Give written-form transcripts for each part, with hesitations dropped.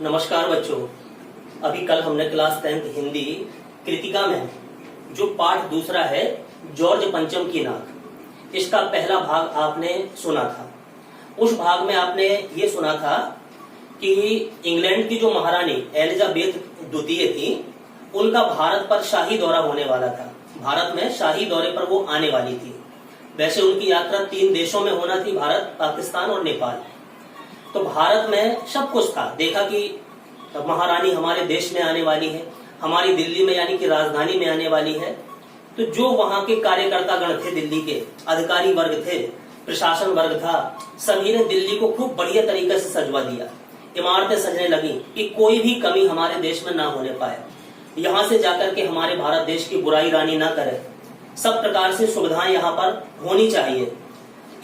नमस्कार बच्चों। अभी कल हमने क्लास 10th हिंदी कृतिका में जो पाठ दूसरा है जॉर्ज पंचम की नाक, इसका पहला भाग आपने सुना था। उस भाग में आपने ये सुना था कि इंग्लैंड की जो महारानी एलिजाबेथ द्वितीय थी, उनका भारत पर शाही दौरा होने वाला था। भारत में शाही दौरे पर वो आने वाली थी। वैसे उनकी यात्रा 3 देशों में होना थी, भारत, पाकिस्तान और नेपाल। तो भारत में सब कुछ था, देखा कि महारानी हमारे देश में आने वाली है, हमारी दिल्ली में यानी कि राजधानी में आने वाली है। तो जो वहां के कार्यकर्ता गण थे, दिल्ली के अधिकारी वर्ग थे, प्रशासन वर्ग था, सभी ने दिल्ली को खूब बढ़िया तरीके से सजवा दिया। इमारतें सजने लगी कि कोई भी कमी हमारे देश में ना होने पाए, यहाँ से जाकर के हमारे भारत देश की बुराई रानी ना करे, सब प्रकार से सुविधाएं यहाँ पर होनी चाहिए।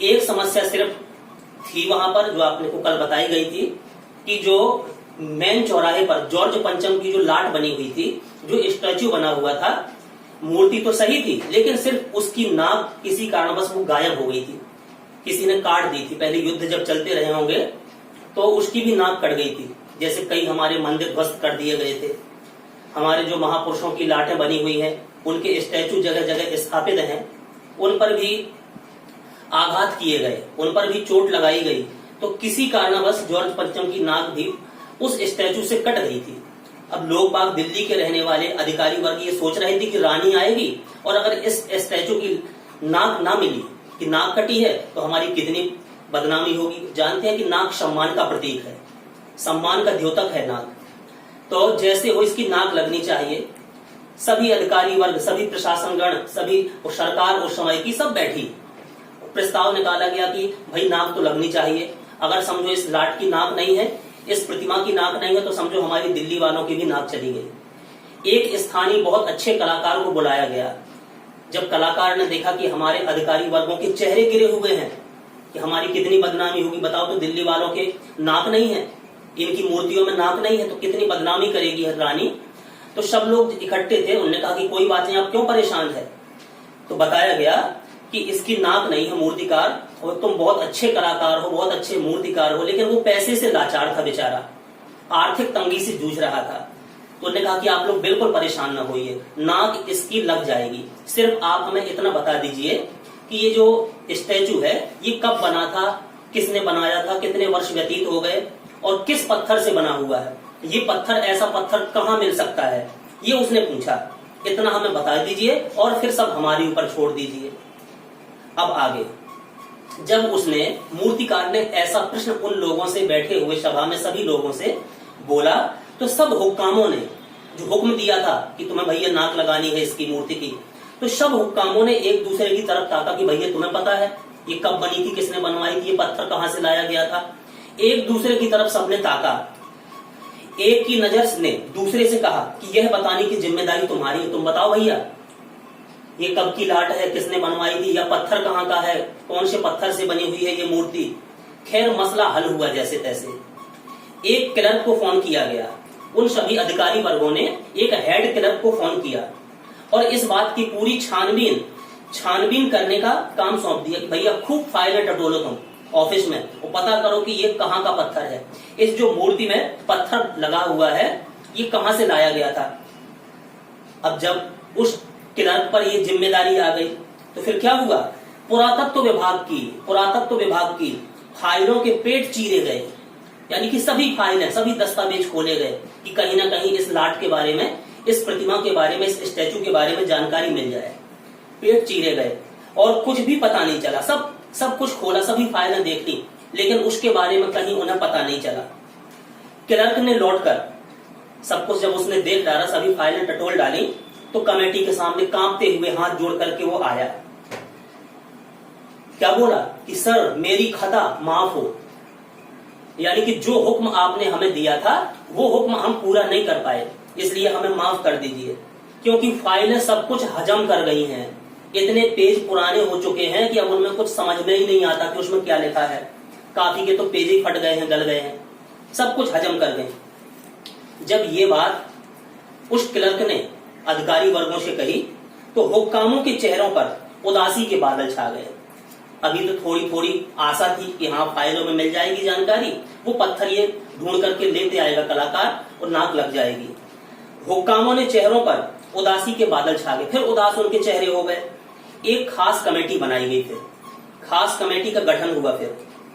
एक समस्या सिर्फ थी वहां पर, जो आपने को कल बताई गई थी कि जो मेन चौराहे पर जॉर्ज पंचम की जो लाट बनी हुई थी, जो स्टैच्यू बना हुआ था, मूर्ति तो सही थी, लेकिन सिर्फ उसकी नाक किसी कारणवश वो गायब हो गई थी। किसी ने काट दी थी। पहले युद्ध जब चलते रहे होंगे तो उसकी भी नाक कट गई थी। जैसे कई हमारे मंदिर ध्वस्त कर दिए गए थे, हमारे जो महापुरुषों की लाटें बनी हुई हैं, उनके स्टैच्यू जगह जगह स्थापित हैं, उन पर भी आघात किए गए, उन पर भी चोट लगाई गई। तो किसी कारणवश जॉर्ज पंचम की नाक भी उस स्टैच्यू से कट गई थी। अब लोग बाग, दिल्ली के रहने वाले अधिकारी वर्ग ये सोच रहे थे कि रानी आएगी और अगर इस स्टैच्यू की नाक ना मिली, कि नाक कटी है, तो हमारी कितनी बदनामी होगी। जानते हैं कि नाक सम्मान का प्रतीक है, सम्मान का द्योतक है नाक। तो जैसे हो इसकी नाक लगनी चाहिए। सभी अधिकारी वर्ग, सभी प्रशासनगण, सभी सरकार उस समय की सब बैठी। प्रस्ताव निकाला गया कि भाई नाक तो लगनी चाहिए। अगर समझो इस लाट की नाक नहीं है, इस प्रतिमा की नाक नहीं है, तो समझो हमारी दिल्ली वालों की भी नाक चली गई। एक स्थानीय बहुत अच्छे कलाकार को बुलाया गया। जब कलाकार ने देखा कि हमारे अधिकारी वर्गों के चेहरे गिरे हुए हैं, कि हमारी कितनी बदनामी होगी, बताओ तो दिल्ली वालों के नाक नहीं है, इनकी मूर्तियों में नाक नहीं है, तो कितनी बदनामी करेगी रानी। तो सब लोग इकट्ठे थे। उन्होंने कहा कि कोई बात नहीं, आप क्यों परेशान है। तो बताया गया कि इसकी नाक नहीं है, मूर्तिकार, और तुम बहुत अच्छे कलाकार हो, बहुत अच्छे मूर्तिकार हो, लेकिन वो पैसे से लाचार था बेचारा, आर्थिक तंगी से जूझ रहा था। तो उन्होंने कहा कि आप लोग बिल्कुल परेशान न होइए, नाक इसकी लग जाएगी। सिर्फ आप हमें इतना बता दीजिए कि ये जो स्टैचू है ये कब बना था, किसने बनाया था, कितने वर्ष व्यतीत हो गए और किस पत्थर से बना हुआ है, ये पत्थर, ऐसा पत्थर कहाँ मिल सकता है, ये उसने पूछा। इतना हमें बता दीजिए और फिर सब हमारे ऊपर छोड़ दीजिए। अब आगे, जब उसने, मूर्तिकार ने ऐसा प्रश्न उन लोगों से, बैठे हुए सभा में सभी लोगों से बोला, तो सब हुक्कामों ने जो हुक्म दिया था कि तुम्हें भैया नाक लगानी है इसकी मूर्ति की, तो सब हुक्कामों ने एक दूसरे की तरफ ताका कि भैया तुम्हें पता है ये कब बनी थी, किसने बनवाई थी, ये पत्थर कहाँ से लाया गया था। एक दूसरे की तरफ सबने ताका। एक की नजर ने दूसरे से कहा कि यह बताने की जिम्मेदारी तुम्हारी है, तुम बताओ भैया ये कब की लाट है, किसने बनवाई थी, या पत्थर कहाँ का है, कौन से पत्थर से बनी हुई है ये मूर्ति। खैर मसला हल हुआ जैसे तैसे। एक क्लर्क को फोन किया गया। उन सभी अधिकारी वर्गों ने एक हेड क्लर्क को फोन किया और इस बात की पूरी छानबीन करने का काम सौंप दिया कि भैया खूब फाइलें टटोलो तुम ऑफिस में, और पता करो कि ये कहाँ का पत्थर है, इस जो मूर्ति में पत्थर लगा हुआ है ये कहाँ से लाया गया था। अब जब उस क्लर्क पर ये जिम्मेदारी आ गई तो फिर क्या हुआ, पुरातत्व विभाग की फाइलों के पेट चीरे गए, यानी कि सभी फाइलें, सभी दस्तावेज खोले गए कि कहीं ना कहीं इस लाट के बारे में, इस प्रतिमा के बारे में, इस स्टैचू के बारे में जानकारी मिल जाए। पेट चीरे गए और कुछ भी पता नहीं चला। सब कुछ खोला, सभी फाइलें देख ली, लेकिन उसके बारे में कहीं उन्हें पता नहीं चला। क्लर्क ने लौटकर सब कुछ जब उसने देख डाला, सभी फाइलें टटोल डाली, तो कमेटी के सामने कांपते हुए हाथ जोड़ करके वो आया। क्या बोला कि सर मेरी खता माफ हो, यानी कि जो हुक्म आपने हमें दिया था वो हुक्म हम पूरा नहीं कर पाए, इसलिए हमें माफ कर दीजिए, क्योंकि फाइलें सब कुछ हजम कर गई हैं। इतने पेज पुराने हो चुके हैं कि अब उनमें कुछ समझ में ही नहीं आता कि उसमें क्या लिखा है। काफी के तो पेज ही फट गए हैं, गल गए हैं, सब कुछ हजम कर गए। जब ये बात उस क्लर्क ने अधिकारी वर्गों से कही तो हुक्कामों के चेहरों पर उदासी के बादल छा गए। अभी तो थोड़ी थोड़ी आशा थी कि हाँ फाइलों में मिल जाएगी जानकारी, वो पत्थर ये ढूंढ करके लेते आएगा कलाकार और नाक लग जाएगी। हुक्कामों ने चेहरों पर उदासी के बादल छा गए, फिर उदास उनके चेहरे हो गए। एक खास कमेटी बनाई गई, फिर खास कमेटी का गठन हुआ।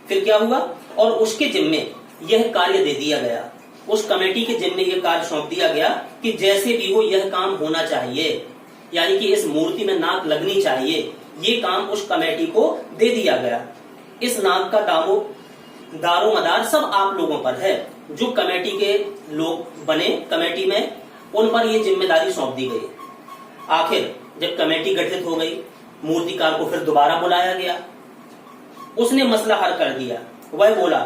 फिर क्या हुआ, और उसके जिम्मे यह कार्य दे दिया गया, उस कमेटी के जिम्मे यह कार्य सौंप दिया गया कि जैसे भी हो यह काम होना चाहिए, यानी कि इस मूर्ति में नाक लगनी चाहिए, ये काम उस कमेटी को दे दिया गया। इस नाक का दारोमदार सब आप लोगों पर है, जो कमेटी के लोग बने कमेटी में, उन पर यह जिम्मेदारी सौंप दी गई। आखिर जब कमेटी गठित हो गई, मूर्तिकार को फिर दोबारा बुलाया गया। उसने मसला हल कर दिया। वह बोला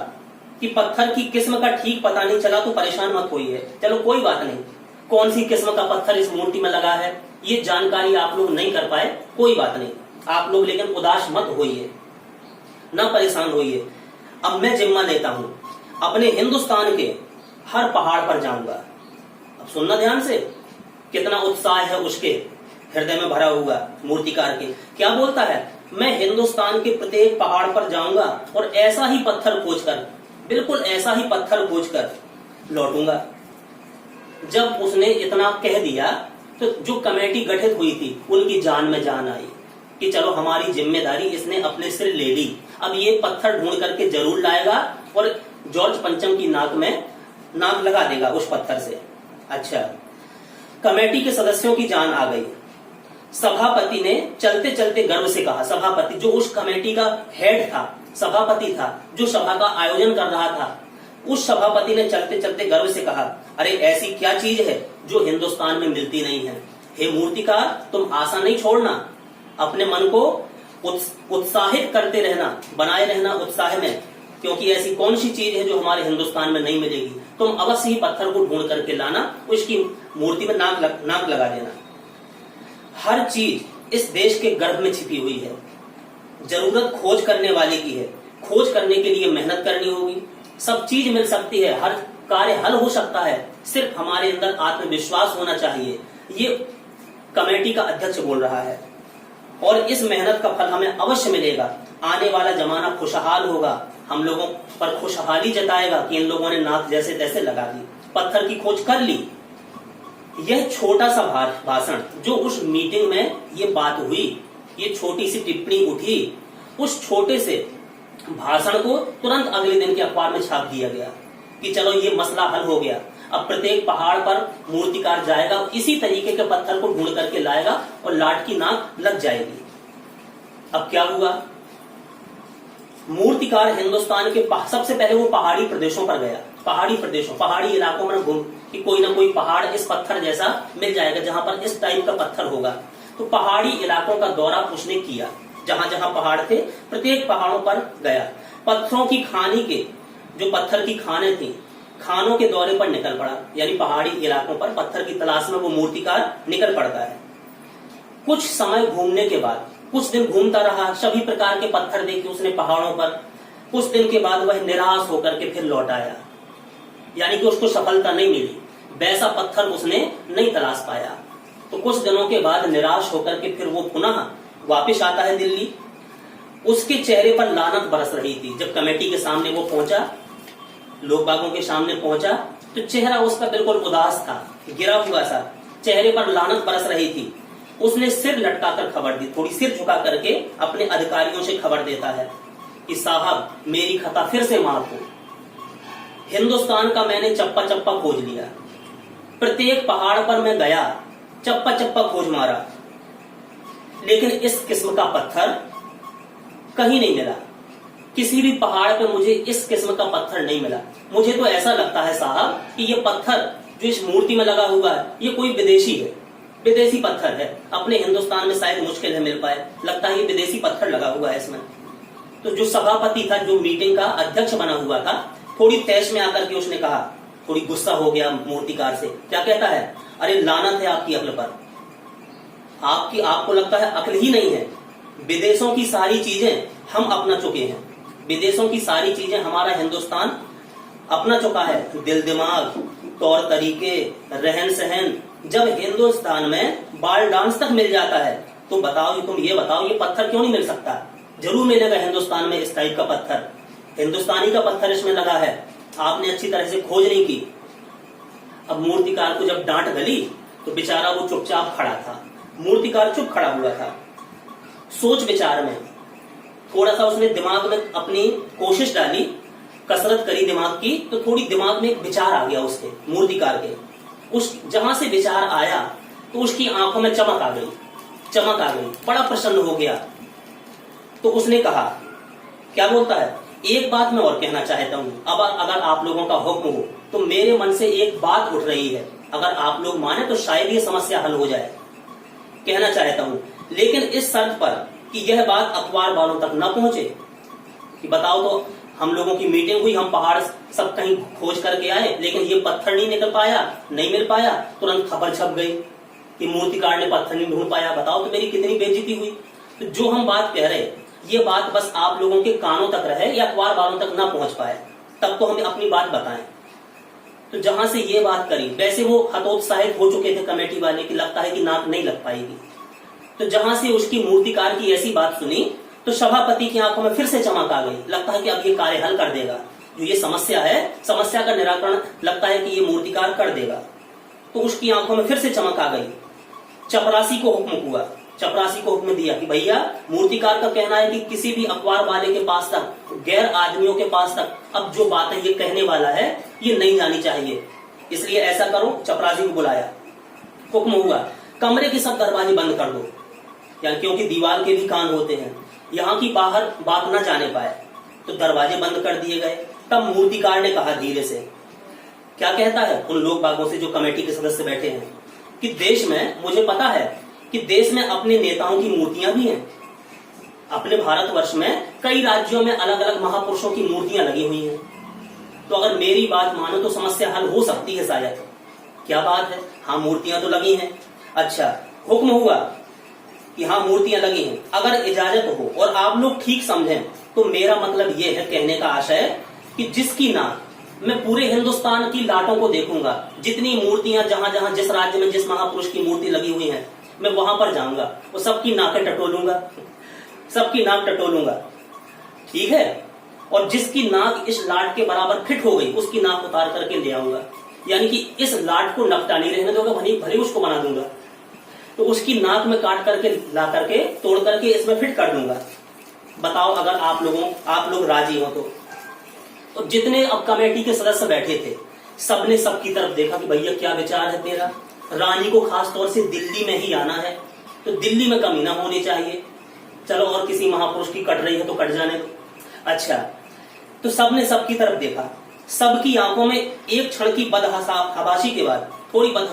कि पत्थर की किस्म का ठीक पता नहीं चला तो परेशान मत होइए, चलो कोई बात नहीं, कौन सी किस्म का पत्थर इस मूर्ति में लगा है ये जानकारी आप लोग नहीं कर पाए, कोई बात नहीं, आप लोग लेकिन उदास मत होइए, ना परेशान होइए। अब मैं जिम्मा लेता हूं, अपने हिंदुस्तान के हर पहाड़ पर जाऊंगा। अब सुनना ध्यान से, कितना उत्साह है उसके हृदय में भरा हुआ मूर्तिकार के। क्या बोलता है, मैं हिंदुस्तान के प्रत्येक पहाड़ पर जाऊंगा और ऐसा ही पत्थर खोजकर, बिल्कुल ऐसा ही पत्थर खोजकर लौटूंगा। जब उसने इतना कह दिया तो जो कमेटी गठित हुई थी उनकी जान में जान आई कि चलो हमारी जिम्मेदारी इसने अपने सिर ले ली, अब ये पत्थर ढूंढ करके जरूर लाएगा और जॉर्ज पंचम की नाक में नाक लगा देगा उस पत्थर से। अच्छा, कमेटी के सदस्यों की जान आ गई। सभापति ने चलते चलते गर्व से कहा, सभापति जो उस कमेटी का हेड था, सभापति था, जो सभा का आयोजन कर रहा था, उस सभापति ने चलते चलते गर्व से कहा, अरे ऐसी क्या चीज है जो हिंदुस्तान में मिलती नहीं है। हे मूर्तिकार, तुम आशा नहीं छोड़ना, अपने मन को उत्साहित करते रहना, बनाए रहना उत्साह में, क्योंकि ऐसी कौन सी चीज है जो हमारे हिंदुस्तान में नहीं मिलेगी। तुम अवश्य ही पत्थर को ढूंढ करके लाना, उसकी मूर्ति में नाक लगा देना। हर चीज इस देश के गर्भ में छिपी हुई है, जरूरत खोज करने वाले की है, खोज करने के लिए मेहनत करनी होगी, सब चीज मिल सकती है, हर कार्य हल हो सकता है, सिर्फ हमारे अंदर आत्मविश्वास होना चाहिए। ये कमेटी का अध्यक्ष बोल रहा है और इस मेहनत का फल हमें अवश्य मिलेगा। आने वाला जमाना खुशहाल होगा, हम लोगों पर खुशहाली जताएगा कि इन लोगों ने नाक जैसे तैसे लगा दी, पत्थर की खोज कर ली। यह छोटा सा भाषण जो उस मीटिंग में ये बात हुई, ये छोटी सी टिप्पणी उठी, उस छोटे से भाषण को तुरंत अगले दिन के अखबार में छाप दिया गया कि चलो ये मसला हल हो गया। अब प्रत्येक पहाड़ पर मूर्तिकार जाएगा, इसी तरीके के पत्थर को ढूंढ करके लाएगा और लाट की नाक लग जाएगी। अब क्या हुआ, मूर्तिकार हिंदुस्तान के सबसे पहले वो पहाड़ी प्रदेशों पर गया, पहाड़ी इलाकों में घूम कि कोई ना कोई पहाड़ इस पत्थर जैसा मिल जाएगा जहां पर इस टाइप का पत्थर होगा। तो पहाड़ी इलाकों का दौरा उसने किया, जहां जहां पहाड़ थे प्रत्येक पहाड़ों पर गया। पत्थरों की खानी के जो पत्थर की खाने थी, खानों के दौरे पर निकल पड़ा, यानी पहाड़ी इलाकों पर पत्थर की तलाश में वो मूर्तिकार निकल पड़ता है। कुछ समय घूमने के बाद, कुछ दिन घूमता रहा, सभी प्रकार के पत्थर देखे उसने पहाड़ों पर। कुछ दिन के बाद वह निराश होकर के फिर लौट आया, यानी कि उसको सफलता नहीं मिली, वैसा पत्थर उसने नहीं तलाश पाया। तो कुछ दिनों के बाद निराश होकर के फिर वो पुनः वापस आता है दिल्ली। उसके चेहरे पर लानत बरस रही थी। जब कमेटी के सामने वो पहुंचा, लोग बागों के सामने पहुंचा, तो चेहरा उसका बिल्कुल उदास था, गिरा हुआ सा, चेहरे पर लानत बरस रही थी। उसने सिर लटकाकर खबर दी, थोड़ी सिर झुका करके अपने अधिकारियों से खबर देता है कि साहब मेरी खता फिर से माफ हो, हिंदुस्तान का मैंने चप्पा चप्पा खोज लिया, प्रत्येक पहाड़ पर मैं गया, चप्पा चप्पा खोज मारा, लेकिन इस किस्म का पत्थर कहीं नहीं मिला। किसी भी पहाड़ पे मुझे इस किस्म का पत्थर नहीं मिला। मुझे तो ऐसा लगता है साहब कि ये पत्थर जो इस मूर्ति में लगा हुआ है ये कोई विदेशी है, विदेशी पत्थर है, अपने हिंदुस्तान में शायद मुश्किल है मिल पाए, लगता है ये विदेशी पत्थर लगा हुआ है इसमें। तो जो सभापति था, जो मीटिंग का अध्यक्ष बना हुआ था, थोड़ी तैश में आकर के उसने कहा, थोड़ी गुस्सा हो गया मूर्तिकार से। क्या कहता है, अरे लानत है आपकी अक्ल पर, आपको लगता है अक्ल ही नहीं है। विदेशों की सारी चीजें हम अपना चुके हैं, विदेशों की सारी चीजें हमारा हिंदुस्तान अपना चुका है, दिल दिमाग, तौर तरीके, रहन सहन। जब हिंदुस्तान में बाल डांस तक मिल जाता है तो बताओ, तुम ये बताओ ये पत्थर क्यों नहीं मिल सकता। जरूर मिलेगा हिंदुस्तान में इस टाइप का पत्थर। हिंदुस्तानी का पत्थर इसमें लगा है, आपने अच्छी तरह से खोज नहीं की। अब मूर्तिकार को जब डांट गली तो बेचारा वो चुपचाप खड़ा था। मूर्तिकार चुप खड़ा हुआ था, सोच विचार में। थोड़ा सा उसने दिमाग में अपनी कोशिश डाली, कसरत करी दिमाग की, तो थोड़ी दिमाग में एक विचार आ गया उसके, मूर्तिकार के। उस जहां से विचार आया तो उसकी आंखों में चमक आ गई, चमक आ गई, बड़ा प्रसन्न हो गया। तो उसने कहा, क्या बोलता है, एक बात मैं और कहना चाहता हूं। अब अगर आप लोगों का हुक्म हो तो मेरे मन से एक बात उठ रही है, अगर आप लोग माने तो शायद ये समस्या हल हो जाए। कहना चाहता हूं, लेकिन इस शर्त पर कि यह बात अखबार वालों तक न पहुंचे। कि बताओ तो, हम लोगों की मीटिंग हुई, हम पहाड़ सब कहीं खोज करके आए, लेकिन ये पत्थर नहीं निकल पाया, नहीं मिल पाया। तुरंत खबर छप गई कि मूर्तिकार ने पत्थर नहीं ढूंढ पाया। बताओ तो मेरी कितनी बेइज्जती हुई। तो जो हम बात कह रहे, ये बात बस आप लोगों के कानों तक रहे या अखबार वालों तक ना पहुंच पाए, तब तो हम अपनी बात बताएं। तो जहां से ये बात करी, वैसे वो हतोत्साहित हो चुके थे कमेटी वाले कि लगता है कि नाक नहीं लग पाएगी। तो जहां से उसकी मूर्तिकार की ऐसी बात सुनी तो सभापति की आंखों में फिर से चमक आ गई। लगता है कि अब ये कार्य हल कर देगा, जो ये समस्या है, समस्या का निराकरण लगता है कि ये मूर्तिकार कर देगा। तो उसकी आंखों में फिर से चमक आ गई। चपरासी को हुक्म हुआ, चपरासी को हुक्म दिया कि भैया, मूर्तिकार का कहना है कि किसी भी अखबार वाले के पास तक, गैर आदमियों के पास तक अब जो बातें ये कहने वाला है ये नहीं जानी चाहिए, इसलिए ऐसा करो। चपरासी को बुलाया, हुक्म हुआ, कमरे के सब दरवाजे बंद कर दो, यानी क्योंकि दीवार के भी कान होते हैं, यहाँ की बाहर बात न जाने पाए। तो दरवाजे बंद कर दिए गए। तब मूर्तिकार ने कहा धीरे से, क्या कहता है उन लोग बागों से जो कमेटी के सदस्य बैठे हैं, कि देश में, मुझे पता है कि देश में अपने नेताओं की मूर्तियां भी हैं। अपने भारतवर्ष में कई राज्यों में अलग अलग महापुरुषों की मूर्तियां लगी हुई हैं। तो अगर मेरी बात मानो तो समस्या हल हो सकती है शायद। क्या बात है, हाँ मूर्तियां तो लगी हैं। अच्छा, हुक्म हुआ कि हाँ मूर्तियां लगी हैं, अगर इजाजत हो और आप लोग ठीक समझें तो मेरा मतलब यह है, कहने का आशय कि जिसकी नाक, मैं पूरे हिंदुस्तान की लाटों को देखूंगा, जितनी मूर्तियां जहां जहां जिस राज्य में जिस महापुरुष की मूर्ति लगी हुई है, मैं वहां पर जाऊंगा, वो सबकी नाकें टटोलूंगा, सबकी नाक टटोलूंगा, ठीक है। और जिसकी नाक इस लाट के बराबर फिट हो गई उसकी नाक उतार करके ले आऊंगा, यानी कि इस लाट को नकटा नहीं रहने दूंगा, भले उसको बना दूंगा। तो उसकी नाक में काट करके ला करके तोड़ करके इसमें फिट कर दूंगा। बताओ अगर आप लोग राजी हो तो जितने अब कमेटी के सदस्य बैठे थे, सबने सबकी तरफ देखा कि भैया क्या विचार है तेरा, रानी को खास तौर से दिल्ली में ही आना है, तो दिल्ली में कमी ना होनी चाहिए। चलो और किसी महापुरुष की कट रही है तो कट जाने दो। अच्छा, तो सबने सबकी तरफ देखा, सबकी आंखों में एक क्षण की बदहवासी के बाद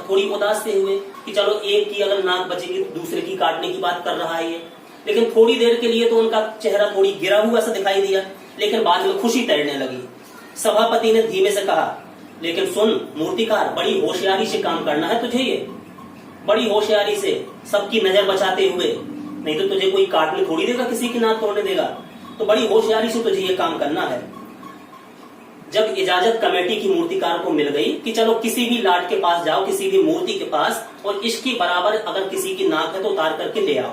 थोड़ी उदास से हुए कि चलो एक की अगर नाक बचेगी तो दूसरे की काटने की बात कर रहा है ये। लेकिन थोड़ी देर के लिए तो उनका चेहरा थोड़ी गिरा हुआ सा दिखाई दिया, लेकिन बाद में खुशी तैरने लगी। सभापति ने धीमे से कहा, लेकिन सुन मूर्तिकार, बड़ी होशियारी से काम करना है तुझे, ये बड़ी होशियारी से, सबकी नजर बचाते हुए, नहीं तो तुझे कोई काटने थोड़ी देगा, किसी की नाक तोड़ने देगा। तो बड़ी होशियारी से तुझे ये काम करना है। जब इजाजत कमेटी की मूर्तिकार को मिल गई कि चलो किसी भी लाट के पास जाओ, किसी भी मूर्ति के पास, और इसके बराबर अगर किसी की नाक है तो उतार करके ले आओ।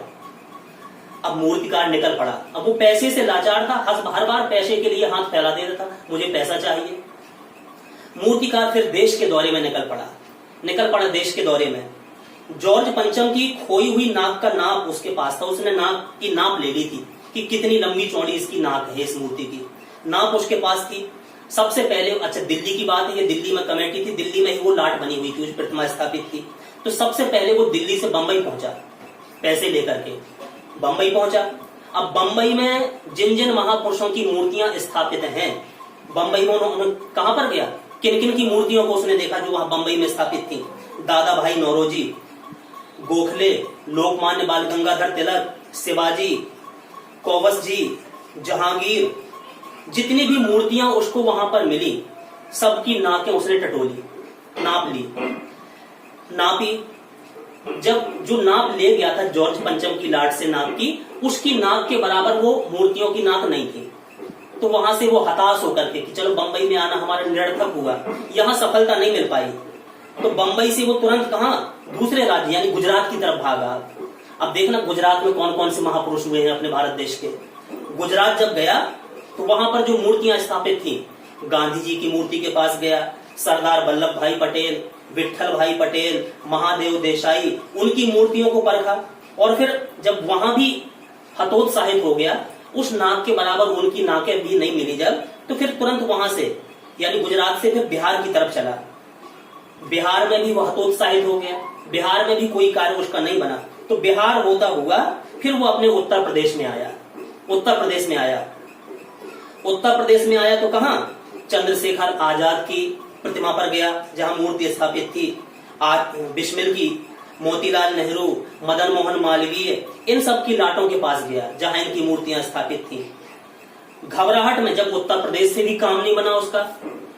अब मूर्तिकार निकल पड़ा। अब वो पैसे से लाचार था, हर बार पैसे के लिए हाथ फैला दे रहा था, मुझे पैसा चाहिए। मूर्तिकार फिर देश के दौरे में निकल पड़ा देश के दौरे में। जॉर्ज पंचम की खोई हुई नाक का नाप उसके पास था, उसने नाक की नाप ले ली थी कि कितनी लंबी चौड़ी इसकी नाक है, इस मूर्ति की नाप उसके पास थी। सबसे पहले, अच्छा दिल्ली की बात है, ये दिल्ली में कमेटी थी, दिल्ली में ही वो लाट बनी हुई थी, उस प्रतिमा स्थापित थी। तो सबसे पहले वो दिल्ली से बंबई पहुंचा, पैसे लेकर के बंबई पहुंचा। अब बंबई में जिन जिन महापुरुषों की मूर्तियां स्थापित हैं, बंबई में उन्होंने कहां पर गया, किन किन की मूर्तियों को उसने देखा जो वहां बंबई में स्थापित थी। दादा भाई नौरोजी, गोखले, लोकमान्य बाल गंगाधर तिलक, शिवाजी, कोवस जी, जहांगीर, जितनी भी मूर्तियां उसको वहां पर मिली, सबकी नाकें उसने टटोली, नाप ली, नापी। जब जो नाप ले गया था जॉर्ज पंचम की लाट से नाप की, उसकी नाक के बराबर वो मूर्तियों की नाक नहीं थी। तो वहां से वो हताश होकर के कि चलो बंबई में आना हमारा निरर्थक हुआ, यहां सफलता नहीं मिल पाई, तो बंबई से वो तुरंत कहां, दूसरे राज्य यानी गुजरात की तरफ भागा। अब देखना गुजरात में कौन कौन से महापुरुष हुए हैं अपने भारत देश के। गुजरात जब गया तो वहां पर जो मूर्तियां स्थापित थी, गांधी जी की मूर्ति के पास गया, सरदार वल्लभ भाई पटेल, विट्ठल भाई पटेल, महादेव देसाई, उनकी मूर्तियों को परखा। और फिर जब वहां भी हतोत्साहित हो गया, उस नाक के बराबर उनकी नाकें भी नहीं मिली जब, तो फिर तुरंत वहां से यानी गुजरात से फिर बिहार की तरफ चला। बिहार में भी वह हतोत्साहित हो गया, बिहार में भी कोई कार्य उसका नहीं बना, तो बिहार होता हुआ फिर वो अपने उत्तर प्रदेश में आया। उत्तर प्रदेश में आया, उत्तर प्रदेश में आया तो कहां, चंद्रशेखर आजाद की प्रतिमा पर गया जहां मूर्ति स्थापित थी, बिस्मिल की, मोतीलाल नेहरू, मदन मोहन मालवीय, इन सब की लाटों के पास गया जहां इनकी मूर्तियां स्थापित थी। घबराहट में जब उत्तर प्रदेश से भी काम नहीं बना उसका,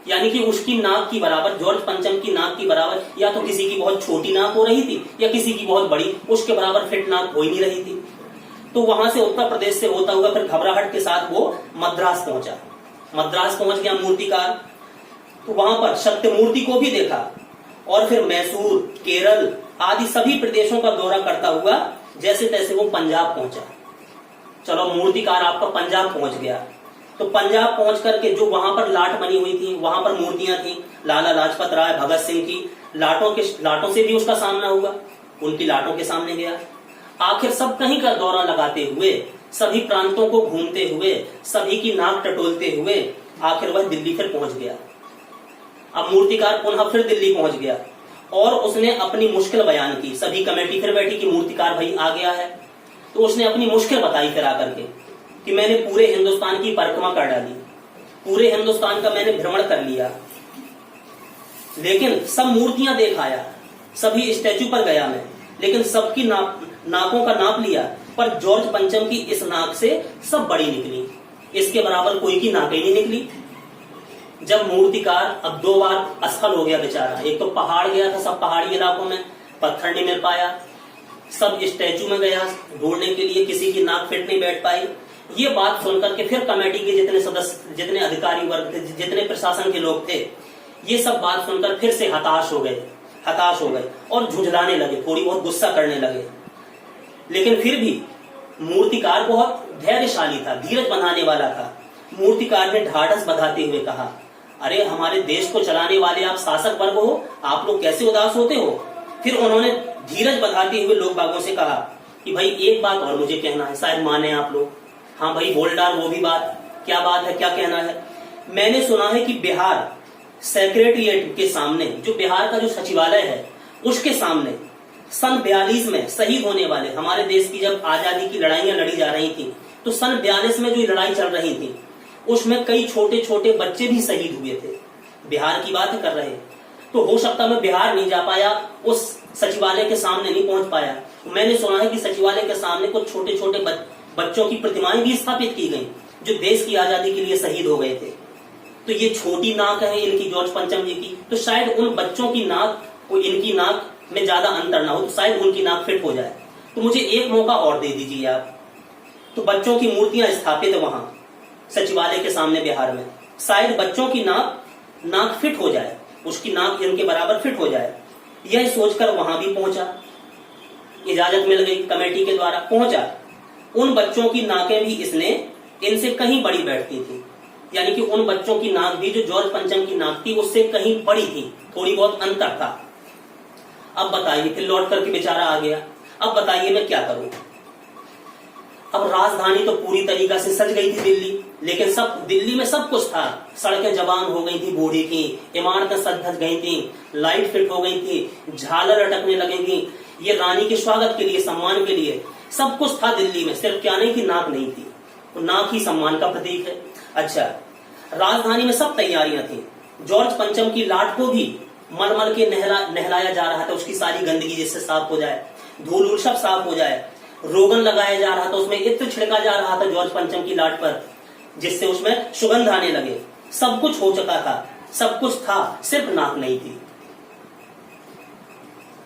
यानी कि उसकी नाक की बराबर, जॉर्ज पंचम की नाक की बराबर, या तो किसी की बहुत छोटी नाक हो रही थी या किसी की बहुत बड़ी, उसके बराबर फिट नाक हो ही नहीं रही थी। तो वहां से उत्तर प्रदेश से होता हुआ फिर घबराहट के साथ वो मद्रास पहुंचा। मद्रास पहुंच गया मूर्तिकार, तो वहां पर सत्य मूर्ति को भी देखा और फिर मैसूर, केरल आदि सभी प्रदेशों का दौरा करता हुआ जैसे तैसे वो पंजाब पहुंचा। चलो मूर्तिकार आपका पंजाब पहुंच गया, तो पंजाब पहुंच करके जो वहां पर लाट बनी हुई थी, वहां पर मूर्तियां थी, लाला लाजपत राय, भगत सिंह की लाटों से भी उसका सामना हुआ, उनकी लाटों के सामने गया। आखिर सब कहीं का दौरा लगाते हुए, सभी प्रांतों को घूमते हुए, सभी की नाक टटोलते हुए आखिर वह दिल्ली फिर पहुंच गया। अब मूर्तिकार पुनः फिर दिल्ली पहुंच गया और उसने अपनी मुश्किल बयान की। सभी कमेटी फिर बैठी कि मूर्तिकार भाई आ गया है, तो उसने अपनी मुश्किल बताई फिर आकर के कि मैंने पूरे हिंदुस्तान की परिक्रमा कर डाली, पूरे हिंदुस्तान का मैंने भ्रमण कर लिया, लेकिन सब मूर्तियां देख आया, सभी स्टैचू पर गया मैं, लेकिन सबकी नाकों का नाप लिया, पर जॉर्ज पंचम की इस नाक से सब बड़ी निकली, इसके बराबर कोई की नाक ही नहीं निकली। जब मूर्तिकार अब 2 बार असफल हो गया बेचारा, एक तो पहाड़ गया था, सब पहाड़ी इलाकों में पत्थर नहीं मिल पाया, सब स्टैचू में गया ढूंढने के लिए, किसी की नाक फिट नहीं बैठ पाई। ये बात सुनकर के फिर कमेटी के जितने सदस्य, जितने अधिकारी वर्ग थे, जितने प्रशासन के लोग थे, ये सब बात सुनकर फिर से हताश हो गए और झुंझलाने लगे, थोड़ी बहुत गुस्सा करने लगे। लेकिन फिर भी मूर्तिकार बहुत धैर्यशाली था, धीरज बंधाने वाला था। मूर्तिकार ने ढाढ़स बंधाते हुए कहा, अरे हमारे देश को चलाने वाले आप शासक वर्ग हो, आप लोग कैसे उदास होते हो। फिर उन्होंने धीरज बंधाते हुए लोग बागों से कहा कि भाई एक बात और मुझे कहना है, शायद माने आप लोग। हाँ भाई बोल डाल, वो भी बात, क्या बात है, क्या कहना है। मैंने सुना है कि बिहार सेक्रेटरिएट के सामने, जो बिहार का जो सचिवालय है, उसके सामने सन 42 में शहीद होने वाले, हमारे देश की जब आजादी की लड़ाइयां लड़ी जा रही थी, तो सन 42 में जो लड़ाई चल रही थी, उसमें कई छोटे छोटे बच्चे भी शहीद हुए थे। बिहार की बात कर रहे, तो हो सकता मैं बिहार नहीं जा पाया, उस सचिवालय के सामने नहीं पहुंच पाया। मैंने सुना है कि सचिवालय के सामने कुछ छोटे छोटे बच्चों की प्रतिमाएं भी स्थापित की गई, जो देश की आजादी के लिए शहीद हो गए थे। तो ये छोटी नाक है इनकी, जॉर्ज पंचम जी की, तो शायद उन बच्चों की नाक और इनकी नाक में ज्यादा अंतर ना हो, तो शायद उनकी नाक फिट हो जाए। तो मुझे एक मौका और दे दीजिए आप। तो बच्चों की मूर्तियां स्थापित है वहां सचिवालय के सामने बिहार में, शायद बच्चों की नाक फिट हो जाए, उसकी नाक इनके बराबर फिट हो जाए। यह सोचकर वहां भी पहुंचा, इजाजत मिल गई कमेटी के द्वारा, पहुंचा। उन बच्चों की नाकें भी इसने इनसे कहीं बड़ी बैठती थी, यानी कि उन बच्चों की नाक भी जो जॉर्ज पंचम की नाक थी उससे कहीं बड़ी थी, थोड़ी बहुत अंतर था। अब बताइए, फिर लौट करके बेचारा आ गया, अब बताइए मैं क्या करूं। अब राजधानी तो पूरी तरीका से सज गई थी दिल्ली, लेकिन सब दिल्ली में सब कुछ था, सड़कें जवान हो गई थी, बूढ़ी की, इमारतें सज धज गई थी, लाइट फिट हो गई थी, झालर अटकने लगेंगी, ये रानी के स्वागत के लिए, सम्मान के लिए सब कुछ था दिल्ली में, सिर्फ क्या नहीं थी, नाक नहीं थी। तो नाक ही सम्मान का प्रतीक है। अच्छा, राजधानी में सब तैयारियां थी, जॉर्ज पंचम की लाट को भी मलमल के नहलाया जा रहा था, उसकी सारी गंदगी जिससे साफ हो जाए, धूल सब साफ हो जाए, रोगन लगाया जा रहा था, उसमें इत्र छिड़का जा रहा था जॉर्ज पंचम की लाट पर, जिससे उसमें सुगंध आने लगे। सब कुछ हो चुका था, सब कुछ था, सिर्फ नाक नहीं थी।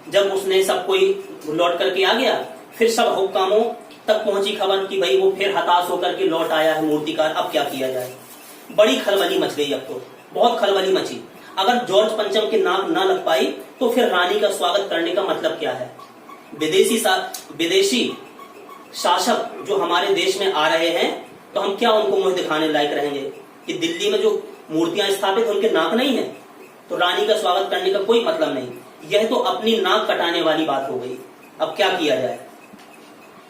जब उसने सब कोई लौट करके आ गया, फिर सब हुक्कामों तक पहुंची खबर कि भाई वो फिर हताश होकर के लौट आया है मूर्तिकार, अब क्या किया जाए। बड़ी खलबली मच गई, अब तो बहुत खलबली मची। अगर जॉर्ज पंचम की नाक न लग पाई तो फिर रानी का स्वागत करने का मतलब क्या है। विदेशी शासक जो हमारे देश में आ रहे हैं, तो हम क्या उनको मुंह दिखाने लायक रहेंगे कि दिल्ली में जो मूर्तियां स्थापित उनके नाक नहीं है, तो रानी का स्वागत करने का कोई मतलब नहीं। यह तो अपनी नाक कटाने वाली बात हो गई। अब क्या किया जाए।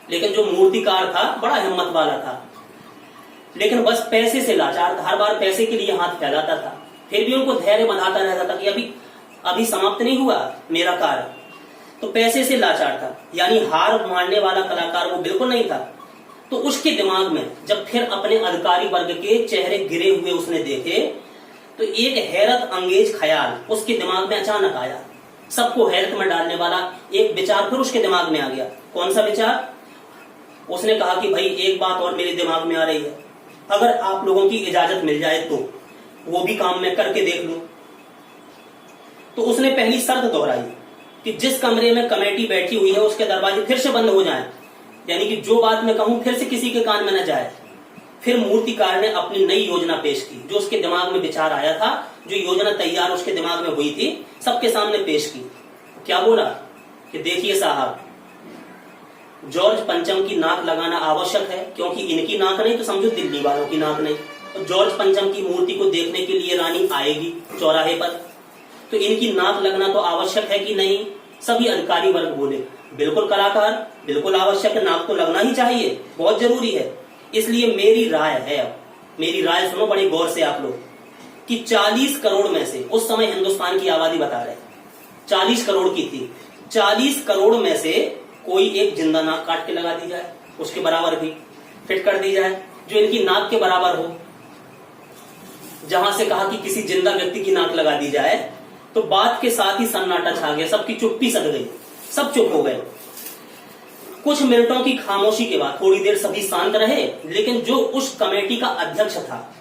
लेकिन जो मूर्तिकार था बड़ा हिम्मत वाला था, लेकिन बस पैसे से लाचार था, हर बार पैसे के लिए हाथ फैलाता था। फिर भी उनको धैर्य बंधाता रहता था कि अभी समाप्त नहीं हुआ मेरा कार्य। तो पैसे से लाचार था, यानी हार मानने वाला कलाकार वो बिल्कुल नहीं था। तो उसके दिमाग में जब फिर अपने अधिकारी वर्ग के चेहरे गिरे हुए उसने देखे, तो एक हैरत अंगेज ख्याल उसके दिमाग में अचानक आया। सबको हैरत में डालने वाला एक विचार फिर उसके दिमाग में आ गया। कौन सा विचार? उसने कहा कि भाई एक बात और मेरे दिमाग में आ रही है, अगर आप लोगों की इजाजत मिल जाए तो वो भी काम मैं करके देख लूं। तो उसने पहली शर्त दोहराई कि जिस कमरे में कमेटी बैठी हुई है उसके दरवाजे फिर से बंद हो जाएं, यानी कि जो बात मैं कहूं फिर से किसी के कान में न जाए। फिर मूर्तिकार ने अपनी नई योजना पेश की, जो उसके दिमाग में विचार आया था, जो योजना तैयार उसके दिमाग में हुई थी, सबके सामने पेश की। क्या बोला कि देखिए साहब, जॉर्ज पंचम की नाक लगाना आवश्यक है, क्योंकि इनकी नाक नहीं तो समझो दिल्ली वालों की नाक नहीं। तो जॉर्ज पंचम की मूर्ति को देखने के लिए रानी आएगी चौराहे पर, तो इनकी नाक लगना तो आवश्यक है कि नहीं? सभी अधिकारी वर्ग बोले बिल्कुल कलाकार, बिल्कुल आवश्यक है, नाक तो लगना ही चाहिए, बहुत जरूरी है। इसलिए मेरी राय है, मेरी राय सुनो बड़े गौर से आप लोग, कि 40 करोड़ में से, उस समय हिंदुस्तान की आबादी बता रहे 40 करोड़ की थी, 40 करोड़ में से कोई एक जिंदा नाक काट के लगा दी जाए, उसके बराबर भी फिट कर दी जाए, जो इनकी नाक के बराबर हो। जहां से कहा कि किसी जिंदा व्यक्ति की नाक लगा दी जाए, तो बात के साथ ही सन्नाटा छा गया, सबकी चुप्पी सध गई, सब चुप हो गए। कुछ मिनटों की खामोशी के बाद थोड़ी देर सभी शांत रहे, लेकिन जो उस कमेटी का अध्यक्ष था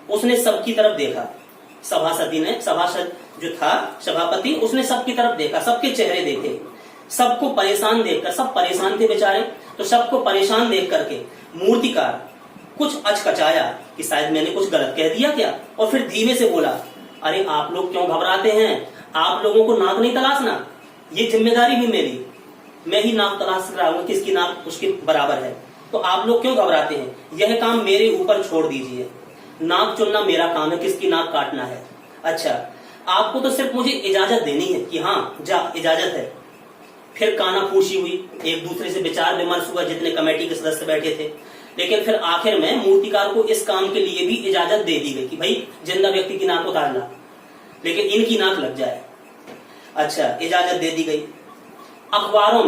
उसने सबकी तरफ देखा। सभासदी ने, सभासद जो था सभापति, उसने सबकी तरफ देखा, सबके चेहरे देखे, सबको परेशान देखकर, सब परेशान थे बेचारे, तो सबको परेशान देख करके मूर्तिकार कुछ अचकचाया कि शायद मैंने कुछ गलत कह दिया क्या, और फिर धीमे से बोला, अरे आप लोग क्यों घबराते हैं, आप लोगों को नाक नहीं तलाशना, ये जिम्मेदारी भी मेरी, मैं ही नाक तलाश रहा हूं, किसकी नाक उसके बराबर है, तो आप लोग क्यों घबराते हैं, यह काम मेरे ऊपर छोड़ दीजिए, नाक चुनना मेरा काम है, किसकी नाक काटना है। अच्छा, आपको तो सिर्फ मुझे इजाजत देनी है कि हाँ जा इजाजत है। फिर कानाफूसी हुई, एक दूसरे से विचार विमर्श हुआ, जितने कमेटी के सदस्य बैठे थे, लेकिन फिर आखिर में मूर्तिकार को इस काम के लिए भी इजाजत दे दी गई कि भाई जिंदा व्यक्ति की नाक उतारना, लेकिन इनकी नाक लग जाए। अच्छा, इजाजत दे दी गई। अखबारों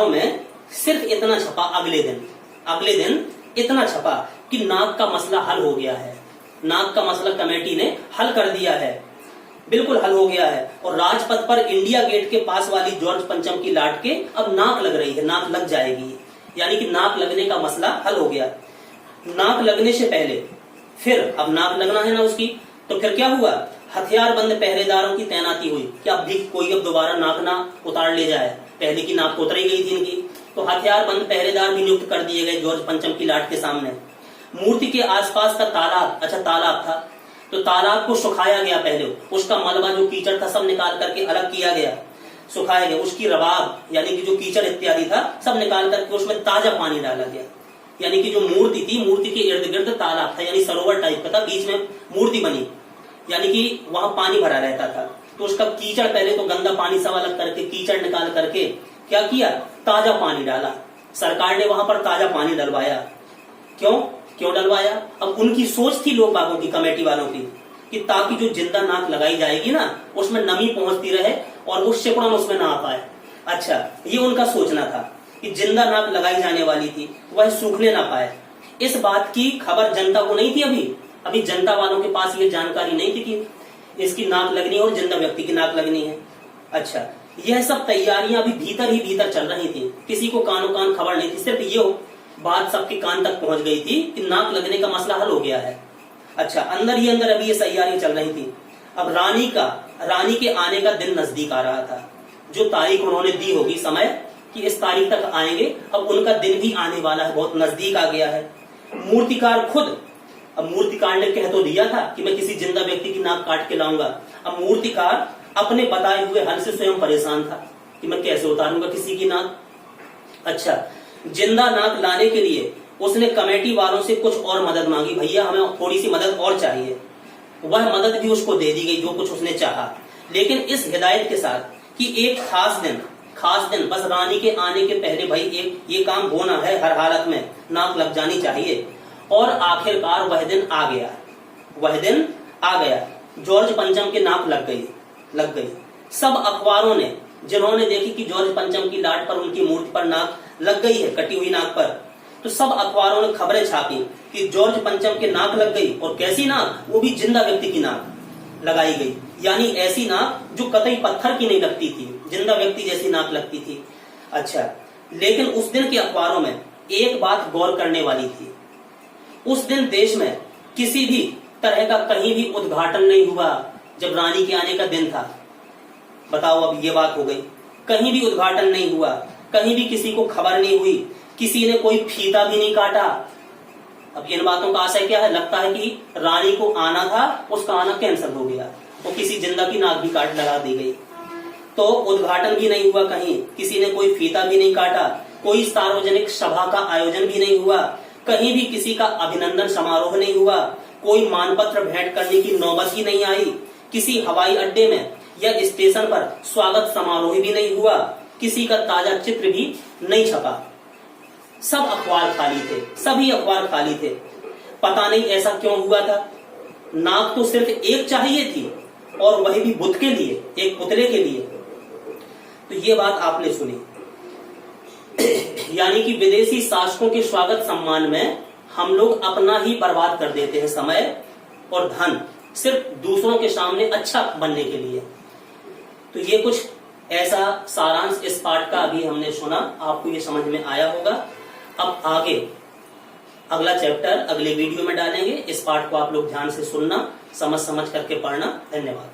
में सिर्फ इतना छपा, अगले दिन इतना छपा कि नाक का मसला हल हो गया है, नाक का मसला कमेटी ने हल कर दिया है, बिल्कुल हल हो गया है, और राजपथ पर इंडिया गेट के पास वाली जॉर्ज पंचम की लाट के अब नाक लग रही है, नाक लग जाएगी, यानी कि नाक लगने का मसला हल हो गया। नाक लगने से पहले फिर अब नाक लगना है ना उसकी, तो फिर क्या हुआ, हथियारबंद पहरेदारों की तैनाती हुई कि अब भी कोई अब दोबारा नाक ना उतार ले जाए, पहले की नाक उतरी गई थी इनकी, तो हथियारबंद पहरेदार भी नियुक्त कर दिए गए जॉर्ज पंचम की लाट के सामने। मूर्ति के आसपास का तालाब, अच्छा तालाब था, तो तालाब को सुखाया गया, पहले उसका मलबा जो कीचड़ था सब निकाल करके अलग किया गया, सुखाया गया, उसकी रवाब यानी कि जो कीचड़ इत्यादि था सब निकाल करके उसमें ताजा पानी डाला गया, यानी कि जो मूर्ति थी, मूर्ति के इर्द गिर्द तालाब था, यानी सरोवर टाइप का था, बीच में मूर्ति बनी, यानी कि वहां पानी भरा रहता था, तो उसका कीचड़, पहले तो गंदा पानी सब अलग करके कीचड़ निकाल करके क्या किया, ताजा पानी डाला। सरकार ने वहां पर ताजा पानी डलवाया। क्यों डलवाया? अब उनकी सोच थी लोग बागों की, कमेटी वालों की, कि ताकि जो जिंदा नाक लगाई जाएगी ना उसमें नमी पहुंचती रहे और वो सिकुड़न उसमें ना आ पाए। अच्छा, ये उनका सोचना था कि जिंदा नाक लगाई जाने वाली थी वह सूखने ना पाए। इस बात की खबर जनता को नहीं थी, अभी जनता वालों के पास ये जानकारी नहीं थी कि इसकी नाक लगनी है और जिंदा व्यक्ति की नाक लगनी है। अच्छा, यह सब तैयारियां अभी भीतर ही भीतर चल रही थी, किसी को कानों कान खबर नहीं थी, सिर्फ ये बात सबके कान तक पहुंच गई थी कि नाक लगने का मसला हल हो गया है। अच्छा, अंदर ही अंदर अभी ये तैयारियां चल रही थी। अब रानी के आने का दिन नजदीक आ रहा था, जो तारीख उन्होंने दी होगी समय कि इस तारीख तक आएंगे, अब उनका दिन भी आने वाला है, बहुत नजदीक आ गया है। मूर्तिकार खुद, अब मूर्तिकार ने कह तो दिया था कि मैं किसी जिंदा व्यक्ति की नाक काट के लाऊंगा, अब मूर्तिकार अपने बताए हुए हल से स्वयं परेशान था कि मैं कैसे उतारूंगा किसी की नाक। अच्छा, जिंदा नाक लाने के लिए उसने कमेटी वालों से कुछ और मदद मांगी, भैया हमें थोड़ी सी मदद और चाहिए। वह मदद भी उसको दे दी गई जो कुछ उसने चाहा, लेकिन इस हिदायत के साथ कि एक खास दिन बस रानी के आने के पहले भाई एक ये काम होना है, हर हालत में नाक लग जानी चाहिए। और आखिरकार वह दिन आ गया। जॉर्ज पंचम की नाक लग गई। सब अखबारों ने जिन्होंने देखी कि जॉर्ज पंचम की लाट पर, उनकी मूर्ति पर नाक लग गई है, कटी हुई नाक पर, तो सब अखबारों ने खबरें छापी कि जॉर्ज पंचम की नाक लग गई। और कैसी नाक, वो भी जिंदा व्यक्ति की नाक लगाई गई, यानी ऐसी नाक जो कतई पत्थर की नहीं लगती थी, जिंदा व्यक्ति जैसी नाक लगती थी। अच्छा, लेकिन उस दिन के अखबारों में एक बात गौर करने वाली थी। उस दिन देश में किसी भी तरह का कहीं भी उद्घाटन नहीं हुआ जब रानी के आने का दिन था। बताओ, अब ये बात हो गई, कहीं भी उद्घाटन नहीं हुआ, कहीं भी किसी को खबर नहीं हुई, किसी ने कोई फीता भी नहीं काटा। अब इन बातों का आशय क्या है? लगता है कि रानी को आना था, उसका आना कैंसिल हो गया, तो किसी जिंदा की नाक भी काट लगा दी गई। तो उद्घाटन भी नहीं हुआ, कहीं किसी ने कोई फीता भी नहीं काटा, कोई सार्वजनिक सभा का आयोजन भी नहीं हुआ, कहीं भी किसी का अभिनंदन समारोह नहीं हुआ, कोई मानपत्र भेंट करने की नौबत ही नहीं आई, किसी हवाई अड्डे में या स्टेशन पर स्वागत समारोह भी नहीं हुआ, किसी का ताजा चित्र भी नहीं छपा। सब अखबार खाली थे, सभी अखबार खाली थे। पता नहीं ऐसा क्यों हुआ था। नाक तो सिर्फ एक चाहिए थी, और वही भी बुद्ध के लिए, एक पुतले के लिए। तो ये बात आपने सुनी। यानी कि विदेशी शासकों के स्वागत सम्मान में हम लोग अपना ही बर्बाद कर देते हैं समय और धन, सिर्फ दूसरों के सामने अच्छा बनने के लिए। तो ये कुछ ऐसा सारांश इस पाठ का अभी हमने सुना, आपको ये समझ में आया होगा। अब आगे अगला चैप्टर अगले वीडियो में डालेंगे। इस पाठ को आप लोग ध्यान से सुनना, समझ करके पढ़ना। धन्यवाद।